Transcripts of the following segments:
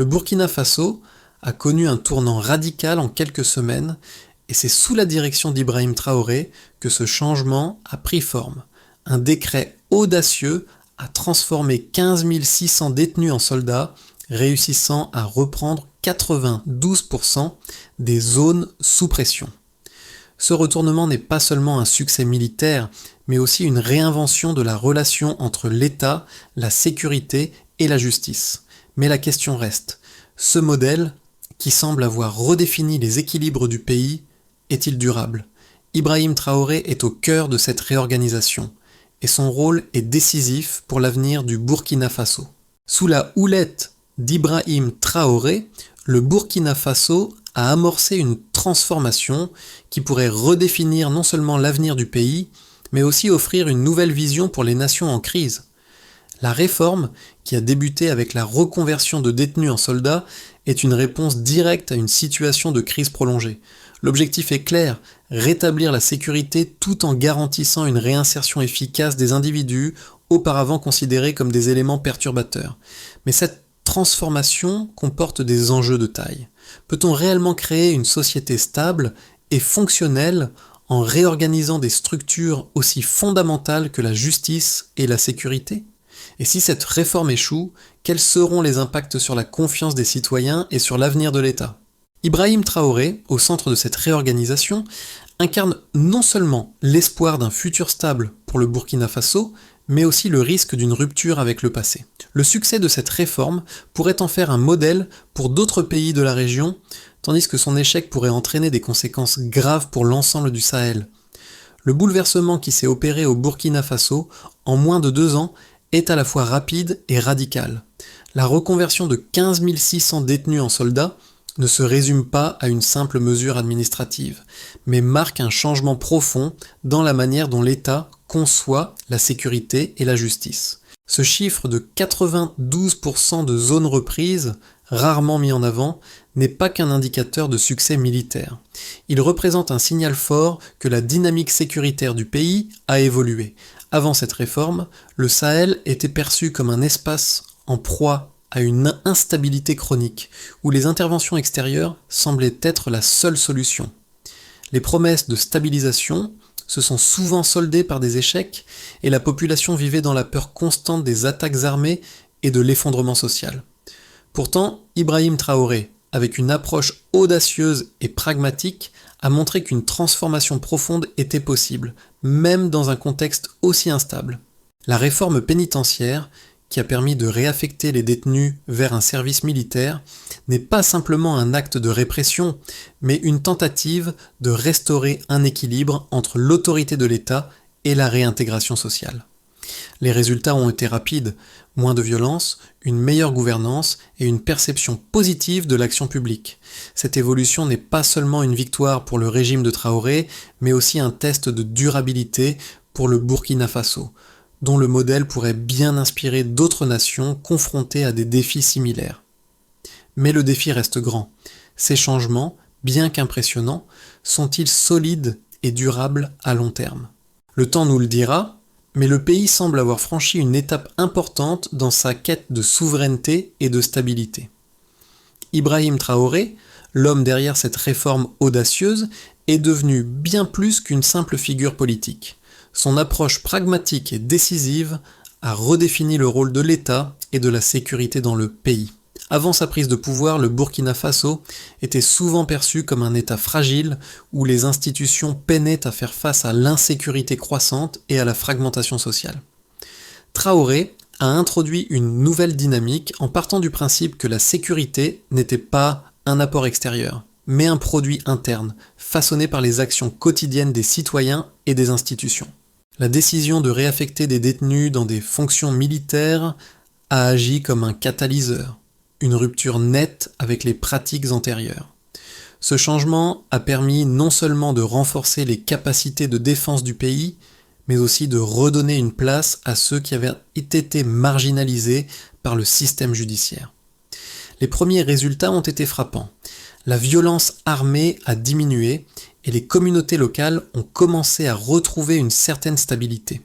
Le Burkina Faso a connu un tournant radical en quelques semaines et c'est sous la direction d'Ibrahim Traoré que ce changement a pris forme. Un décret audacieux a transformé 15 600 détenus en soldats, réussissant à reprendre 92% des zones sous pression. Ce retournement n'est pas seulement un succès militaire, mais aussi une réinvention de la relation entre l'État, la sécurité et la justice. Mais la question reste, ce modèle, qui semble avoir redéfini les équilibres du pays, est-il durable ? Ibrahim Traoré est au cœur de cette réorganisation, et son rôle est décisif pour l'avenir du Burkina Faso. Sous la houlette d'Ibrahim Traoré, le Burkina Faso a amorcé une transformation qui pourrait redéfinir non seulement l'avenir du pays, mais aussi offrir une nouvelle vision pour les nations en crise. La réforme, qui a débuté avec la reconversion de détenus en soldats, est une réponse directe à une situation de crise prolongée. L'objectif est clair, rétablir la sécurité tout en garantissant une réinsertion efficace des individus auparavant considérés comme des éléments perturbateurs. Mais cette transformation comporte des enjeux de taille. Peut-on réellement créer une société stable et fonctionnelle en réorganisant des structures aussi fondamentales que la justice et la sécurité ? Et si cette réforme échoue, quels seront les impacts sur la confiance des citoyens et sur l'avenir de l'État ? Ibrahim Traoré, au centre de cette réorganisation, incarne non seulement l'espoir d'un futur stable pour le Burkina Faso, mais aussi le risque d'une rupture avec le passé. Le succès de cette réforme pourrait en faire un modèle pour d'autres pays de la région, tandis que son échec pourrait entraîner des conséquences graves pour l'ensemble du Sahel. Le bouleversement qui s'est opéré au Burkina Faso en moins de 2 ans est à la fois rapide et radical. La reconversion de 15 600 détenus en soldats ne se résume pas à une simple mesure administrative, mais marque un changement profond dans la manière dont l'État conçoit la sécurité et la justice. Ce chiffre de 92% de zones reprises, rarement mis en avant, n'est pas qu'un indicateur de succès militaire. Il représente un signal fort que la dynamique sécuritaire du pays a évolué. Avant cette réforme, le Sahel était perçu comme un espace en proie à une instabilité chronique, où les interventions extérieures semblaient être la seule solution. Les promesses de stabilisation se sont souvent soldées par des échecs, et la population vivait dans la peur constante des attaques armées et de l'effondrement social. Pourtant, Ibrahim Traoré, avec une approche audacieuse et pragmatique, a montré qu'une transformation profonde était possible, même dans un contexte aussi instable. La réforme pénitentiaire, qui a permis de réaffecter les détenus vers un service militaire, n'est pas simplement un acte de répression, mais une tentative de restaurer un équilibre entre l'autorité de l'État et la réintégration sociale. Les résultats ont été rapides, moins de violence, une meilleure gouvernance et une perception positive de l'action publique. Cette évolution n'est pas seulement une victoire pour le régime de Traoré, mais aussi un test de durabilité pour le Burkina Faso, dont le modèle pourrait bien inspirer d'autres nations confrontées à des défis similaires. Mais le défi reste grand. Ces changements, bien qu'impressionnants, sont-ils solides et durables à long terme ? Le temps nous le dira, mais le pays semble avoir franchi une étape importante dans sa quête de souveraineté et de stabilité. Ibrahim Traoré, l'homme derrière cette réforme audacieuse, est devenu bien plus qu'une simple figure politique. Son approche pragmatique et décisive a redéfini le rôle de l'État et de la sécurité dans le pays. Avant sa prise de pouvoir, le Burkina Faso était souvent perçu comme un État fragile où les institutions peinaient à faire face à l'insécurité croissante et à la fragmentation sociale. Traoré a introduit une nouvelle dynamique en partant du principe que la sécurité n'était pas un apport extérieur, mais un produit interne, façonné par les actions quotidiennes des citoyens et des institutions. La décision de réaffecter des détenus dans des fonctions militaires a agi comme un catalyseur, une rupture nette avec les pratiques antérieures. Ce changement a permis non seulement de renforcer les capacités de défense du pays, mais aussi de redonner une place à ceux qui avaient été marginalisés par le système judiciaire. Les premiers résultats ont été frappants. La violence armée a diminué et les communautés locales ont commencé à retrouver une certaine stabilité.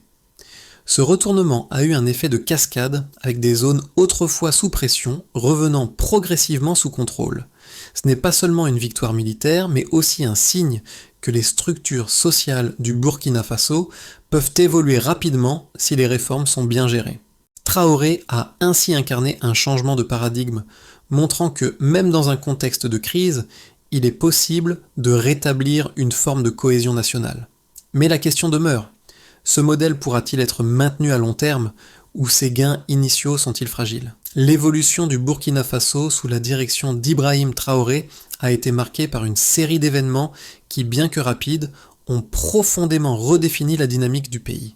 Ce retournement a eu un effet de cascade avec des zones autrefois sous pression revenant progressivement sous contrôle. Ce n'est pas seulement une victoire militaire, mais aussi un signe que les structures sociales du Burkina Faso peuvent évoluer rapidement si les réformes sont bien gérées. Traoré a ainsi incarné un changement de paradigme, montrant que même dans un contexte de crise, il est possible de rétablir une forme de cohésion nationale. Mais la question demeure, ce modèle pourra-t-il être maintenu à long terme ou ses gains initiaux sont-ils fragiles ? L'évolution du Burkina Faso sous la direction d'Ibrahim Traoré a été marquée par une série d'événements qui, bien que rapides, ont profondément redéfini la dynamique du pays.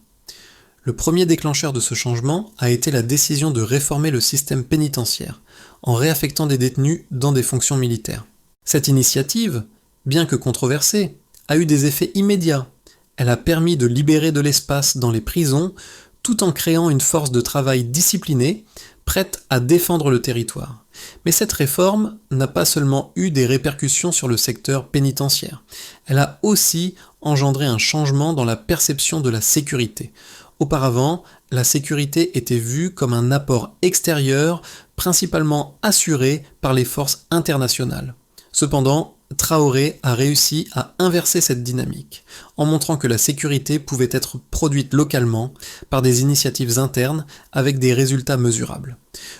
Le premier déclencheur de ce changement a été la décision de réformer le système pénitentiaire, en réaffectant des détenus dans des fonctions militaires. Cette initiative, bien que controversée, a eu des effets immédiats. Elle a permis de libérer de l'espace dans les prisons, tout en créant une force de travail disciplinée, prête à défendre le territoire. Mais cette réforme n'a pas seulement eu des répercussions sur le secteur pénitentiaire, elle a aussi engendré un changement dans la perception de la sécurité. Auparavant, la sécurité était vue comme un apport extérieur, principalement assuré par les forces internationales. Cependant, Traoré a réussi à inverser cette dynamique, en montrant que la sécurité pouvait être produite localement par des initiatives internes avec des résultats mesurables.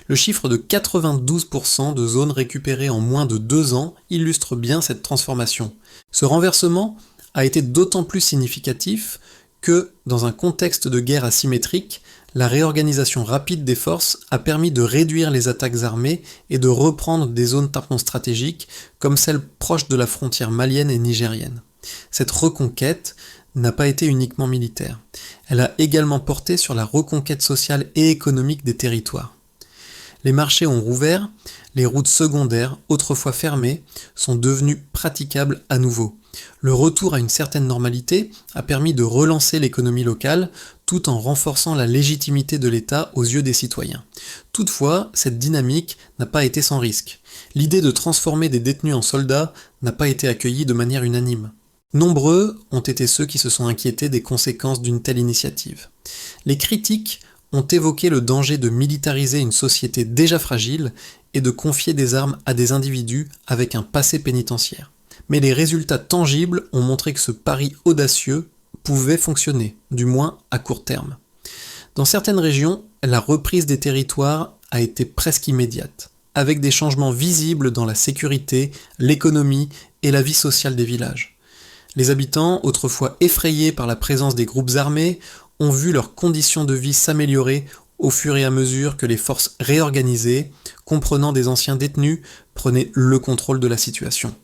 Le chiffre de 92% de zones récupérées en moins de 2 ans illustre bien cette transformation. Ce renversement a été d'autant plus significatif que, dans un contexte de guerre asymétrique, la réorganisation rapide des forces a permis de réduire les attaques armées et de reprendre des zones tampons stratégiques comme celles proches de la frontière malienne et nigérienne. Cette reconquête n'a pas été uniquement militaire. Elle a également porté sur la reconquête sociale et économique des territoires. Les marchés ont rouvert, les routes secondaires, autrefois fermées, sont devenues praticables à nouveau. Le retour à une certaine normalité a permis de relancer l'économie locale tout en renforçant la légitimité de l'État aux yeux des citoyens. Toutefois, cette dynamique n'a pas été sans risque. L'idée de transformer des détenus en soldats n'a pas été accueillie de manière unanime. Nombreux ont été ceux qui se sont inquiétés des conséquences d'une telle initiative. Les critiques ont évoqué le danger de militariser une société déjà fragile et de confier des armes à des individus avec un passé pénitentiaire. Mais les résultats tangibles ont montré que ce pari audacieux pouvait fonctionner, du moins à court terme. Dans certaines régions, la reprise des territoires a été presque immédiate, avec des changements visibles dans la sécurité, l'économie et la vie sociale des villages. Les habitants, autrefois effrayés par la présence des groupes armés, ont vu leurs conditions de vie s'améliorer au fur et à mesure que les forces réorganisées, comprenant des anciens détenus, prenaient le contrôle de la situation.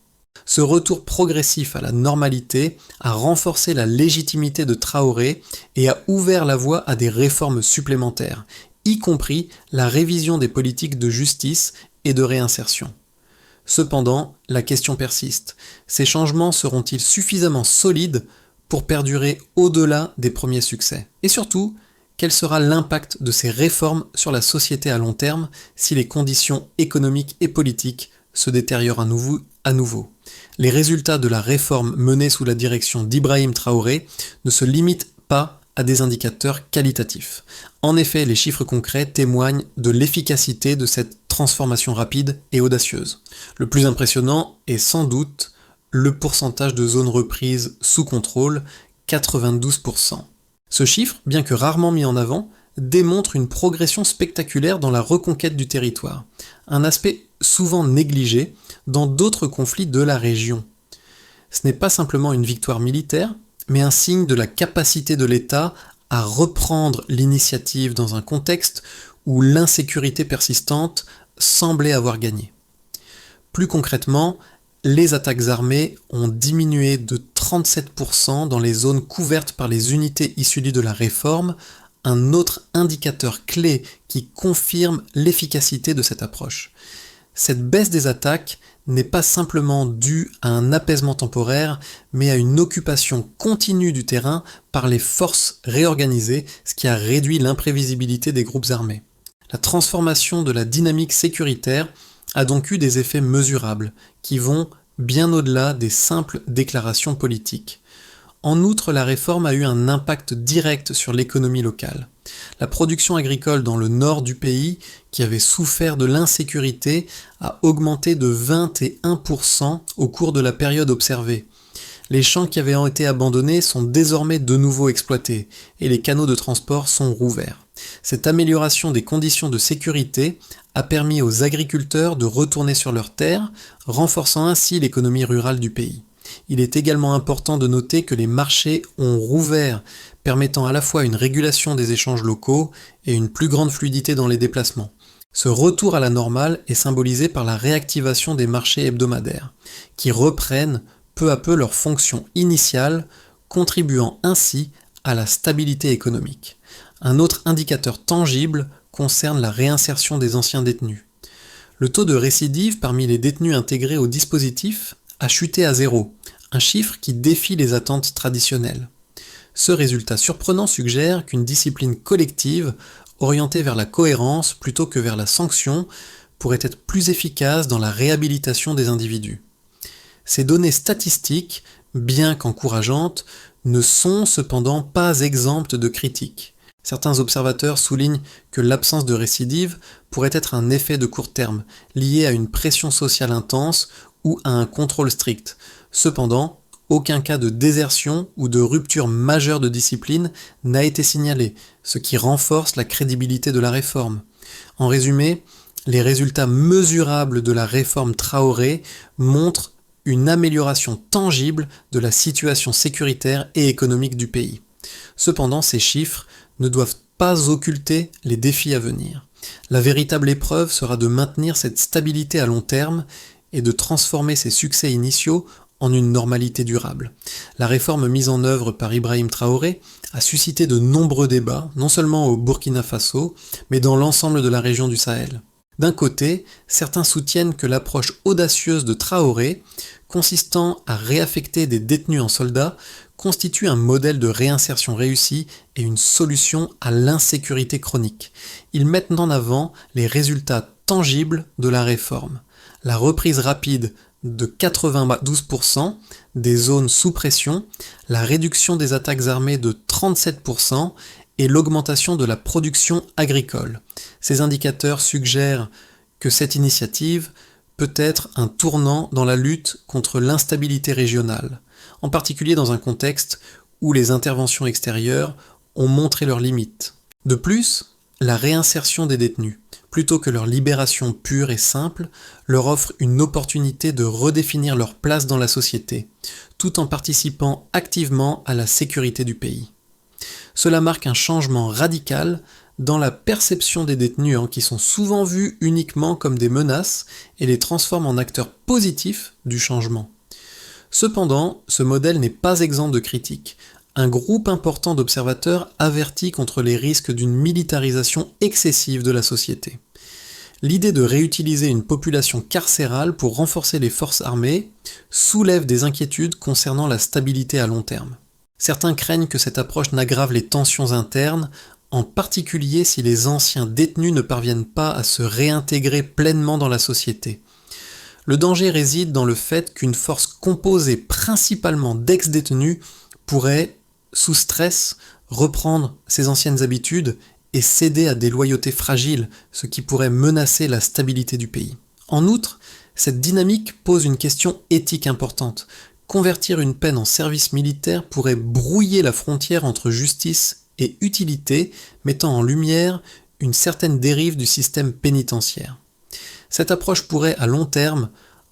Ce retour progressif à la normalité a renforcé la légitimité de Traoré et a ouvert la voie à des réformes supplémentaires, y compris la révision des politiques de justice et de réinsertion. Cependant, la question persiste. Ces changements seront-ils suffisamment solides pour perdurer au-delà des premiers succès ? Et surtout, quel sera l'impact de ces réformes sur la société à long terme si les conditions économiques et politiques se détériorent à nouveau ? Les résultats de la réforme menée sous la direction d'Ibrahim Traoré ne se limitent pas à des indicateurs qualitatifs. En effet, les chiffres concrets témoignent de l'efficacité de cette transformation rapide et audacieuse. Le plus impressionnant est sans doute le pourcentage de zones reprises sous contrôle, 92%. Ce chiffre, bien que rarement mis en avant, démontre une progression spectaculaire dans la reconquête du territoire, un aspect souvent négligé dans d'autres conflits de la région. Ce n'est pas simplement une victoire militaire, mais un signe de la capacité de l'État à reprendre l'initiative dans un contexte où l'insécurité persistante semblait avoir gagné. Plus concrètement, les attaques armées ont diminué de 37% dans les zones couvertes par les unités issues de la réforme, un autre indicateur clé qui confirme l'efficacité de cette approche. Cette baisse des attaques n'est pas simplement due à un apaisement temporaire, mais à une occupation continue du terrain par les forces réorganisées, ce qui a réduit l'imprévisibilité des groupes armés. La transformation de la dynamique sécuritaire a donc eu des effets mesurables, qui vont bien au-delà des simples déclarations politiques. En outre, la réforme a eu un impact direct sur l'économie locale. La production agricole dans le nord du pays, qui avait souffert de l'insécurité, a augmenté de 21% au cours de la période observée. Les champs qui avaient été abandonnés sont désormais de nouveau exploités et les canaux de transport sont rouverts. Cette amélioration des conditions de sécurité a permis aux agriculteurs de retourner sur leurs terres, renforçant ainsi l'économie rurale du pays. Il est également important de noter que les marchés ont rouvert, permettant à la fois une régulation des échanges locaux et une plus grande fluidité dans les déplacements. Ce retour à la normale est symbolisé par la réactivation des marchés hebdomadaires, qui reprennent peu à peu leur fonction initiale, contribuant ainsi à la stabilité économique. Un autre indicateur tangible concerne la réinsertion des anciens détenus. Le taux de récidive parmi les détenus intégrés au dispositif a chuté à 0, un chiffre qui défie les attentes traditionnelles. Ce résultat surprenant suggère qu'une discipline collective, orientée vers la cohérence plutôt que vers la sanction, pourrait être plus efficace dans la réhabilitation des individus. Ces données statistiques, bien qu'encourageantes, ne sont cependant pas exemptes de critiques. Certains observateurs soulignent que l'absence de récidive pourrait être un effet de court terme, lié à une pression sociale intense ou à un contrôle strict. Cependant, aucun cas de désertion ou de rupture majeure de discipline n'a été signalé, ce qui renforce la crédibilité de la réforme. En résumé, les résultats mesurables de la réforme Traoré montrent une amélioration tangible de la situation sécuritaire et économique du pays. Cependant, ces chiffres ne doivent pas occulter les défis à venir. La véritable épreuve sera de maintenir cette stabilité à long terme et de transformer ces succès initiaux en une normalité durable. La réforme mise en œuvre par Ibrahim Traoré a suscité de nombreux débats, non seulement au Burkina Faso, mais dans l'ensemble de la région du Sahel. D'un côté, certains soutiennent que l'approche audacieuse de Traoré, consistant à réaffecter des détenus en soldats, constitue un modèle de réinsertion réussi et une solution à l'insécurité chronique. Ils mettent en avant les résultats tangibles de la réforme. La reprise rapide de 92% des zones sous pression, la réduction des attaques armées de 37% et l'augmentation de la production agricole. Ces indicateurs suggèrent que cette initiative peut être un tournant dans la lutte contre l'instabilité régionale, en particulier dans un contexte où les interventions extérieures ont montré leurs limites. De plus, la réinsertion des détenus, plutôt que leur libération pure et simple, leur offre une opportunité de redéfinir leur place dans la société, tout en participant activement à la sécurité du pays. Cela marque un changement radical dans la perception des détenus, qui sont souvent vus uniquement comme des menaces et les transforme en acteurs positifs du changement. Cependant, ce modèle n'est pas exempt de critiques. Un groupe important d'observateurs avertit contre les risques d'une militarisation excessive de la société. L'idée de réutiliser une population carcérale pour renforcer les forces armées soulève des inquiétudes concernant la stabilité à long terme. Certains craignent que cette approche n'aggrave les tensions internes, en particulier si les anciens détenus ne parviennent pas à se réintégrer pleinement dans la société. Le danger réside dans le fait qu'une force composée principalement d'ex-détenus pourrait, sous stress, reprendre ses anciennes habitudes et céder à des loyautés fragiles, ce qui pourrait menacer la stabilité du pays. En outre, cette dynamique pose une question éthique importante. Convertir une peine en service militaire pourrait brouiller la frontière entre justice et utilité, mettant en lumière une certaine dérive du système pénitentiaire. Cette approche pourrait, à long terme,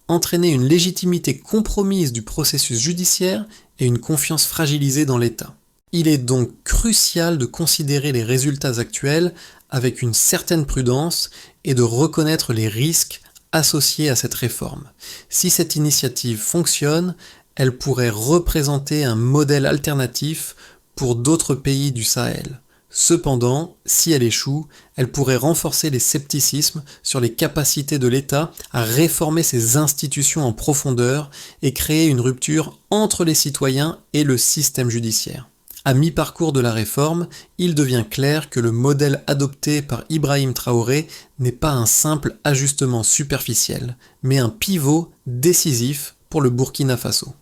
entraîner une légitimité compromise du processus judiciaire et une confiance fragilisée dans l'État. Il est donc crucial de considérer les résultats actuels avec une certaine prudence et de reconnaître les risques associés à cette réforme. Si cette initiative fonctionne, elle pourrait représenter un modèle alternatif pour d'autres pays du Sahel. Cependant, si elle échoue, elle pourrait renforcer les scepticismes sur les capacités de l'État à réformer ses institutions en profondeur et créer une rupture entre les citoyens et le système judiciaire. À mi-parcours de la réforme, il devient clair que le modèle adopté par Ibrahim Traoré n'est pas un simple ajustement superficiel, mais un pivot décisif pour le Burkina Faso.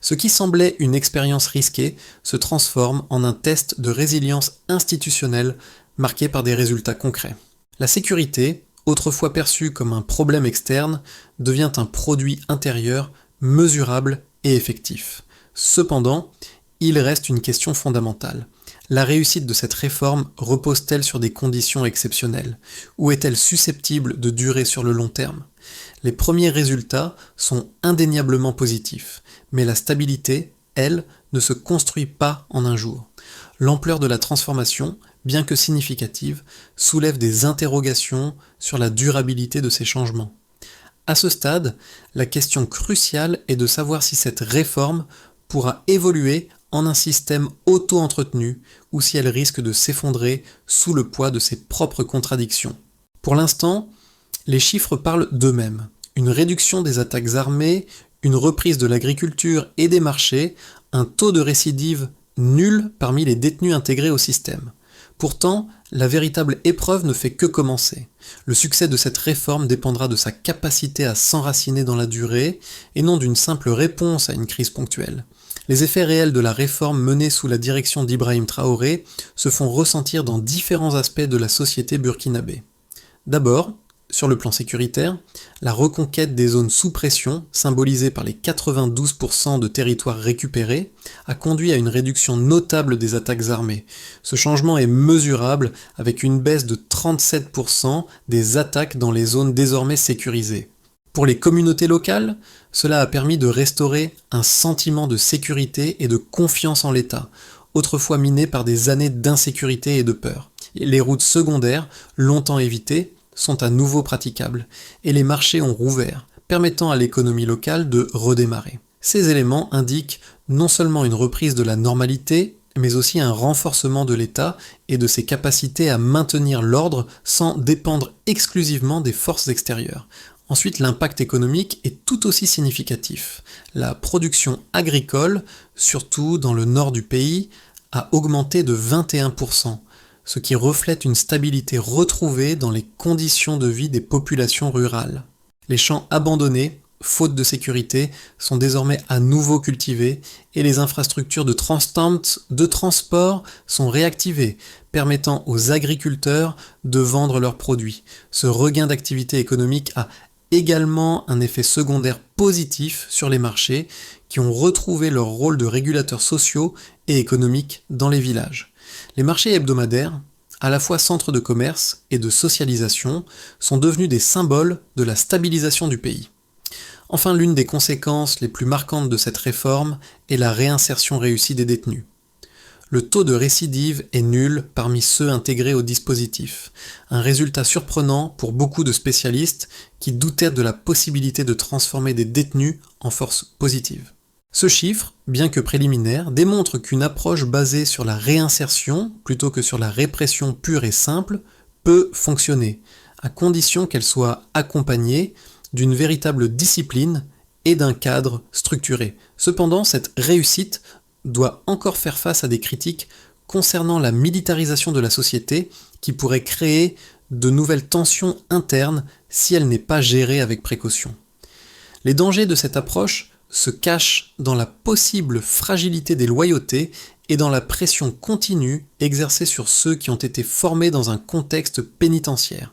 Ce qui semblait une expérience risquée se transforme en un test de résilience institutionnelle marqué par des résultats concrets. La sécurité, autrefois perçue comme un problème externe, devient un produit intérieur mesurable et effectif. Cependant, il reste une question fondamentale. La réussite de cette réforme repose-t-elle sur des conditions exceptionnelles, ou est-elle susceptible de durer sur le long terme ? Les premiers résultats sont indéniablement positifs, mais la stabilité, elle, ne se construit pas en un jour. L'ampleur de la transformation, bien que significative, soulève des interrogations sur la durabilité de ces changements. À ce stade, la question cruciale est de savoir si cette réforme pourra évoluer en un système auto-entretenu ou si elle risque de s'effondrer sous le poids de ses propres contradictions. Pour l'instant, les chiffres parlent d'eux-mêmes. Une réduction des attaques armées, une reprise de l'agriculture et des marchés, un taux de récidive nul parmi les détenus intégrés au système. Pourtant, la véritable épreuve ne fait que commencer. Le succès de cette réforme dépendra de sa capacité à s'enraciner dans la durée et non d'une simple réponse à une crise ponctuelle. Les effets réels de la réforme menée sous la direction d'Ibrahim Traoré se font ressentir dans différents aspects de la société burkinabé. D'abord, sur le plan sécuritaire, la reconquête des zones sous pression, symbolisée par les 92% de territoires récupérés, a conduit à une réduction notable des attaques armées. Ce changement est mesurable avec une baisse de 37% des attaques dans les zones désormais sécurisées. Pour les communautés locales, cela a permis de restaurer un sentiment de sécurité et de confiance en l'État, autrefois miné par des années d'insécurité et de peur. Les routes secondaires, longtemps évitées, sont à nouveau praticables, et les marchés ont rouvert, permettant à l'économie locale de redémarrer. Ces éléments indiquent non seulement une reprise de la normalité, mais aussi un renforcement de l'État et de ses capacités à maintenir l'ordre sans dépendre exclusivement des forces extérieures. Ensuite, l'impact économique est tout aussi significatif. La production agricole, surtout dans le nord du pays, a augmenté de 21%. Ce qui reflète une stabilité retrouvée dans les conditions de vie des populations rurales. Les champs abandonnés, faute de sécurité, sont désormais à nouveau cultivés et les infrastructures de transport sont réactivées, permettant aux agriculteurs de vendre leurs produits. Ce regain d'activité économique a également un effet secondaire positif sur les marchés qui ont retrouvé leur rôle de régulateurs sociaux et économiques dans les villages. Les marchés hebdomadaires, à la fois centres de commerce et de socialisation, sont devenus des symboles de la stabilisation du pays. Enfin, l'une des conséquences les plus marquantes de cette réforme est la réinsertion réussie des détenus. Le taux de récidive est nul parmi ceux intégrés au dispositif, un résultat surprenant pour beaucoup de spécialistes qui doutaient de la possibilité de transformer des détenus en force positive. Ce chiffre, bien que préliminaire, démontre qu'une approche basée sur la réinsertion plutôt que sur la répression pure et simple peut fonctionner, à condition qu'elle soit accompagnée d'une véritable discipline et d'un cadre structuré. Cependant, cette réussite doit encore faire face à des critiques concernant la militarisation de la société qui pourrait créer de nouvelles tensions internes si elle n'est pas gérée avec précaution. Les dangers de cette approche se cachent dans la possible fragilité des loyautés et dans la pression continue exercée sur ceux qui ont été formés dans un contexte pénitentiaire.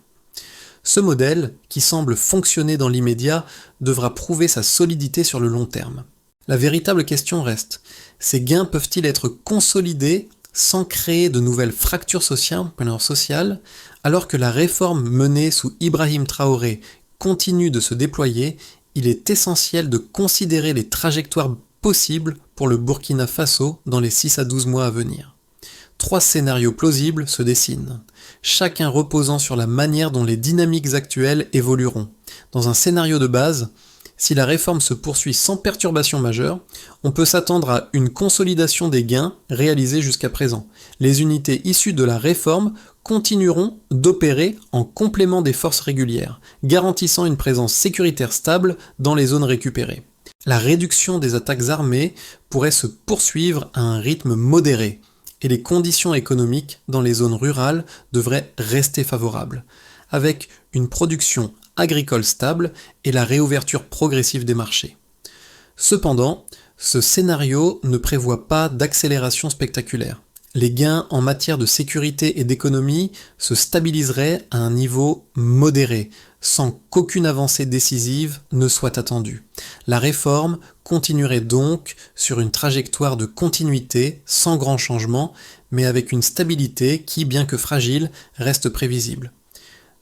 Ce modèle, qui semble fonctionner dans l'immédiat, devra prouver sa solidité sur le long terme. La véritable question reste, ces gains peuvent-ils être consolidés sans créer de nouvelles fractures sociales, alors que la réforme menée sous Ibrahim Traoré continue de se déployer? Il est essentiel de considérer les trajectoires possibles pour le Burkina Faso dans les 6 à 12 mois à venir. 3 scénarios plausibles se dessinent, chacun reposant sur la manière dont les dynamiques actuelles évolueront. Dans un scénario de base, si la réforme se poursuit sans perturbation majeure, on peut s'attendre à une consolidation des gains réalisés jusqu'à présent. Les unités issues de la réforme continueront d'opérer en complément des forces régulières, garantissant une présence sécuritaire stable dans les zones récupérées. La réduction des attaques armées pourrait se poursuivre à un rythme modéré, et les conditions économiques dans les zones rurales devraient rester favorables, avec une production agricole stable et la réouverture progressive des marchés. Cependant, Ce scénario ne prévoit pas d'accélération spectaculaire. Les gains en matière de sécurité et d'économie se stabiliseraient à un niveau modéré, sans qu'aucune avancée décisive ne soit attendue. La réforme continuerait donc sur une trajectoire de continuité, sans grand changement, mais avec une stabilité qui, bien que fragile, reste prévisible.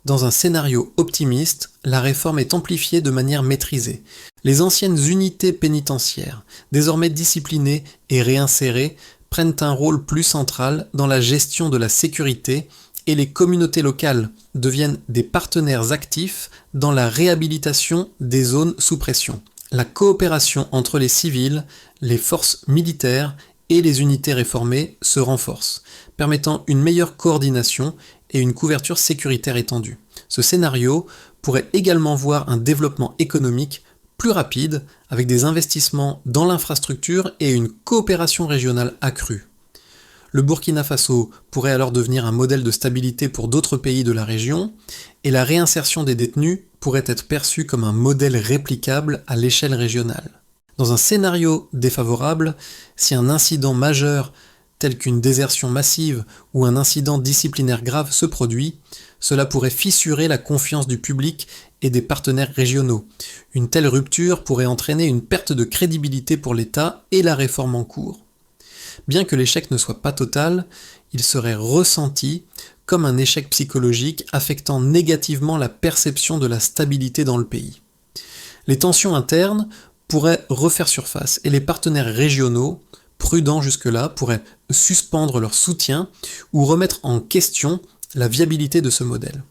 Dans un scénario optimiste, la réforme est amplifiée de manière maîtrisée. Les anciennes unités pénitentiaires, désormais disciplinées et réinsérées, prennent un rôle plus central dans la gestion de la sécurité et les communautés locales deviennent des partenaires actifs dans la réhabilitation des zones sous pression. La coopération entre les civils, les forces militaires et les unités réformées se renforce, permettant une meilleure coordination et une couverture sécuritaire étendue. Ce scénario pourrait également voir un développement économique plus rapide, avec des investissements dans l'infrastructure et une coopération régionale accrue. Le Burkina Faso pourrait alors devenir un modèle de stabilité pour d'autres pays de la région, et la réinsertion des détenus pourrait être perçue comme un modèle réplicable à l'échelle régionale. Dans un scénario défavorable, si un incident majeur tel qu'une désertion massive ou un incident disciplinaire grave se produit, cela pourrait fissurer la confiance du public et des partenaires régionaux. Une telle rupture pourrait entraîner une perte de crédibilité pour l'État et la réforme en cours. Bien que l'échec ne soit pas total, il serait ressenti comme un échec psychologique affectant négativement la perception de la stabilité dans le pays. Les tensions internes pourraient refaire surface et les partenaires régionaux, prudents jusque-là, pourraient suspendre leur soutien ou remettre en question la viabilité de ce modèle.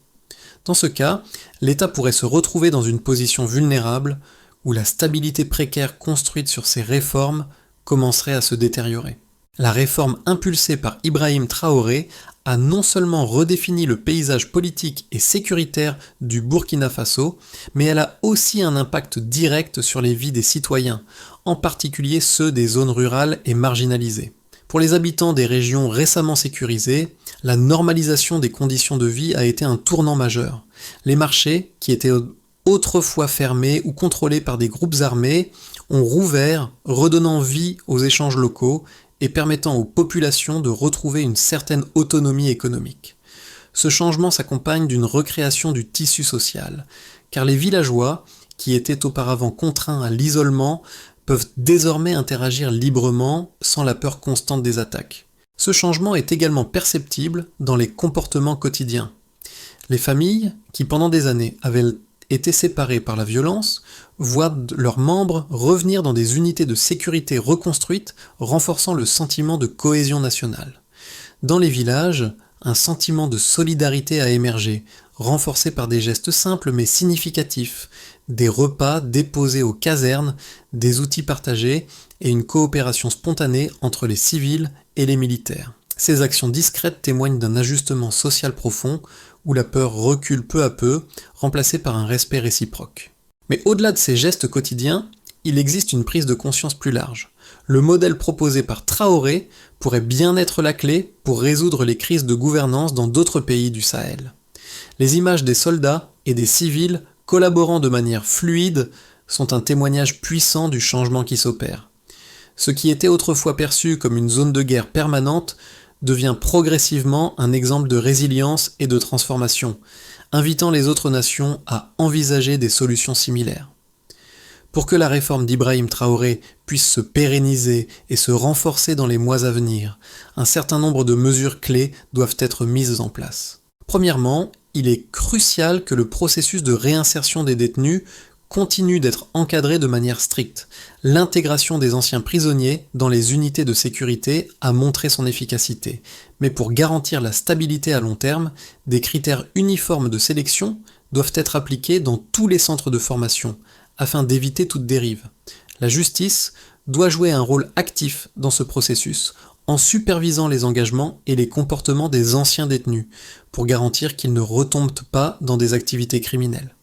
Dans ce cas, l'État pourrait se retrouver dans une position vulnérable où la stabilité précaire construite sur ces réformes commencerait à se détériorer. La réforme impulsée par Ibrahim Traoré a non seulement redéfini le paysage politique et sécuritaire du Burkina Faso, mais elle a aussi un impact direct sur les vies des citoyens, en particulier ceux des zones rurales et marginalisées. Pour les habitants des régions récemment sécurisées, la normalisation des conditions de vie a été un tournant majeur. Les marchés, qui étaient autrefois fermés ou contrôlés par des groupes armés, ont rouvert, redonnant vie aux échanges locaux et permettant aux populations de retrouver une certaine autonomie économique. Ce changement s'accompagne d'une recréation du tissu social, car les villageois, qui étaient auparavant contraints à l'isolement, peuvent désormais interagir librement sans la peur constante des attaques. Ce changement est également perceptible dans les comportements quotidiens. Les familles, qui pendant des années avaient été séparées par la violence, voient leurs membres revenir dans des unités de sécurité reconstruites, renforçant le sentiment de cohésion nationale. Dans les villages, un sentiment de solidarité a émergé, renforcé par des gestes simples mais significatifs, des repas déposés aux casernes, des outils partagés et une coopération spontanée entre les civils et les militaires. Ces actions discrètes témoignent d'un ajustement social profond où la peur recule peu à peu, remplacée par un respect réciproque. Mais au-delà de ces gestes quotidiens, il existe une prise de conscience plus large. Le modèle proposé par Traoré pourrait bien être la clé pour résoudre les crises de gouvernance dans d'autres pays du Sahel. Les images des soldats et des civils collaborant de manière fluide sont un témoignage puissant du changement qui s'opère. Ce qui était autrefois perçu comme une zone de guerre permanente devient progressivement un exemple de résilience et de transformation, invitant les autres nations à envisager des solutions similaires. Pour que la réforme d'Ibrahim Traoré puisse se pérenniser et se renforcer dans les mois à venir, un certain nombre de mesures clés doivent être mises en place. Premièrement, il est crucial que le processus de réinsertion des détenus continue d'être encadré de manière stricte. L'intégration des anciens prisonniers dans les unités de sécurité a montré son efficacité. Mais pour garantir la stabilité à long terme, des critères uniformes de sélection doivent être appliqués dans tous les centres de formation, afin d'éviter toute dérive. La justice doit jouer un rôle actif dans ce processus, en supervisant les engagements et les comportements des anciens détenus, pour garantir qu'ils ne retombent pas dans des activités criminelles.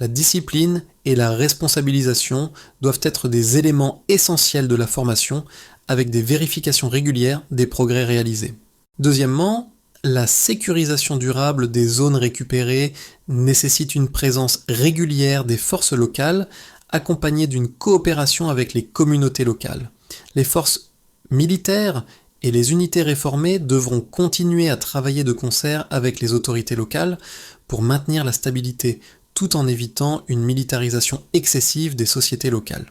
La discipline et la responsabilisation doivent être des éléments essentiels de la formation, avec des vérifications régulières des progrès réalisés. Deuxièmement, la sécurisation durable des zones récupérées nécessite une présence régulière des forces locales accompagnée d'une coopération avec les communautés locales. Les forces militaires et les unités réformées devront continuer à travailler de concert avec les autorités locales pour maintenir la stabilité, tout en évitant une militarisation excessive des sociétés locales.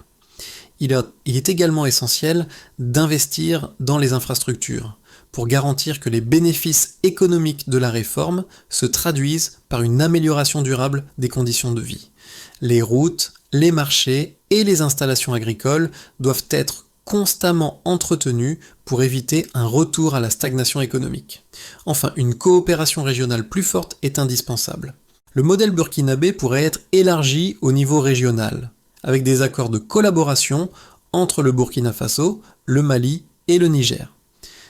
Il est également essentiel d'investir dans les infrastructures pour garantir que les bénéfices économiques de la réforme se traduisent par une amélioration durable des conditions de vie. Les routes, les marchés et les installations agricoles doivent être constamment entretenus pour éviter un retour à la stagnation économique. Enfin, une coopération régionale plus forte est indispensable. Le modèle burkinabé pourrait être élargi au niveau régional, avec des accords de collaboration entre le Burkina Faso, le Mali et le Niger.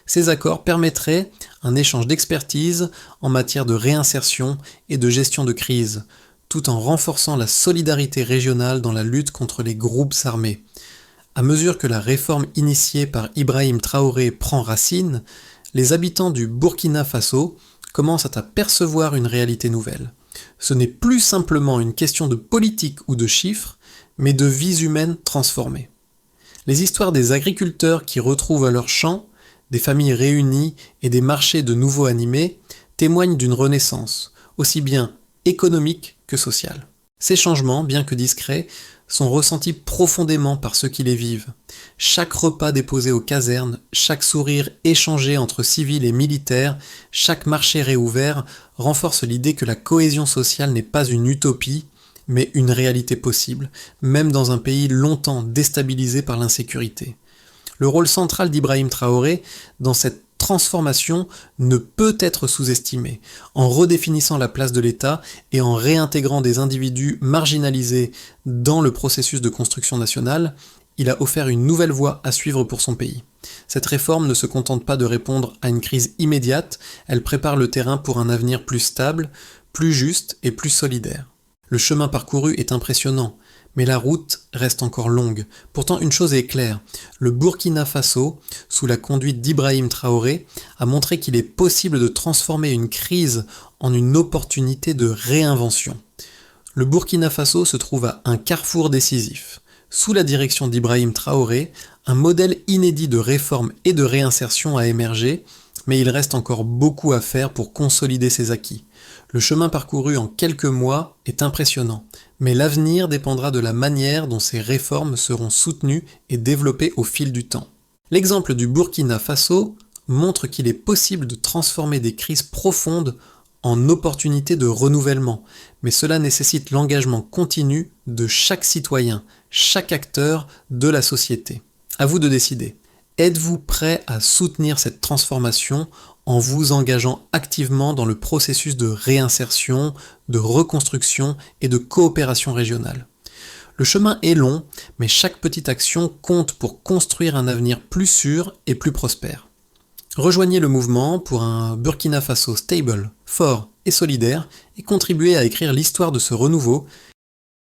Ces accords permettraient un échange d'expertise en matière de réinsertion et de gestion de crise, tout en renforçant la solidarité régionale dans la lutte contre les groupes armés. À mesure que la réforme initiée par Ibrahim Traoré prend racine, les habitants du Burkina Faso commencent à percevoir une réalité nouvelle. Ce n'est plus simplement une question de politique ou de chiffres, mais de vies humaines transformées. Les histoires des agriculteurs qui retrouvent leurs champs, des familles réunies et des marchés de nouveau animés témoignent d'une renaissance, aussi bien économique que sociale. Ces changements, bien que discrets, sont ressentis profondément par ceux qui les vivent. Chaque repas déposé aux casernes, chaque sourire échangé entre civils et militaires, chaque marché réouvert renforce l'idée que la cohésion sociale n'est pas une utopie, mais une réalité possible, même dans un pays longtemps déstabilisé par l'insécurité. Le rôle central d'Ibrahim Traoré dans cette transformation ne peut être sous-estimé. En redéfinissant la place de l'État et en réintégrant des individus marginalisés dans le processus de construction nationale, il a offert une nouvelle voie à suivre pour son pays. Cette réforme ne se contente pas de répondre à une crise immédiate, elle prépare le terrain pour un avenir plus stable, plus juste et plus solidaire. Le chemin parcouru est impressionnant, mais la route reste encore longue. Pourtant, une chose est claire, le Burkina Faso, sous la conduite d'Ibrahim Traoré, a montré qu'il est possible de transformer une crise en une opportunité de réinvention. Le Burkina Faso se trouve à un carrefour décisif. Sous la direction d'Ibrahim Traoré, un modèle inédit de réforme et de réinsertion a émergé, mais il reste encore beaucoup à faire pour consolider ses acquis. Le chemin parcouru en quelques mois est impressionnant, mais l'avenir dépendra de la manière dont ces réformes seront soutenues et développées au fil du temps. L'exemple du Burkina Faso montre qu'il est possible de transformer des crises profondes en opportunités de renouvellement, mais cela nécessite l'engagement continu de chaque citoyen, chaque acteur de la société. À vous de décider. Êtes-vous prêt à soutenir cette transformation en vous engageant activement dans le processus de réinsertion, de reconstruction et de coopération régionale? Le chemin est long, mais chaque petite action compte pour construire un avenir plus sûr et plus prospère. Rejoignez le mouvement pour un Burkina Faso stable, fort et solidaire et contribuez à écrire l'histoire de ce renouveau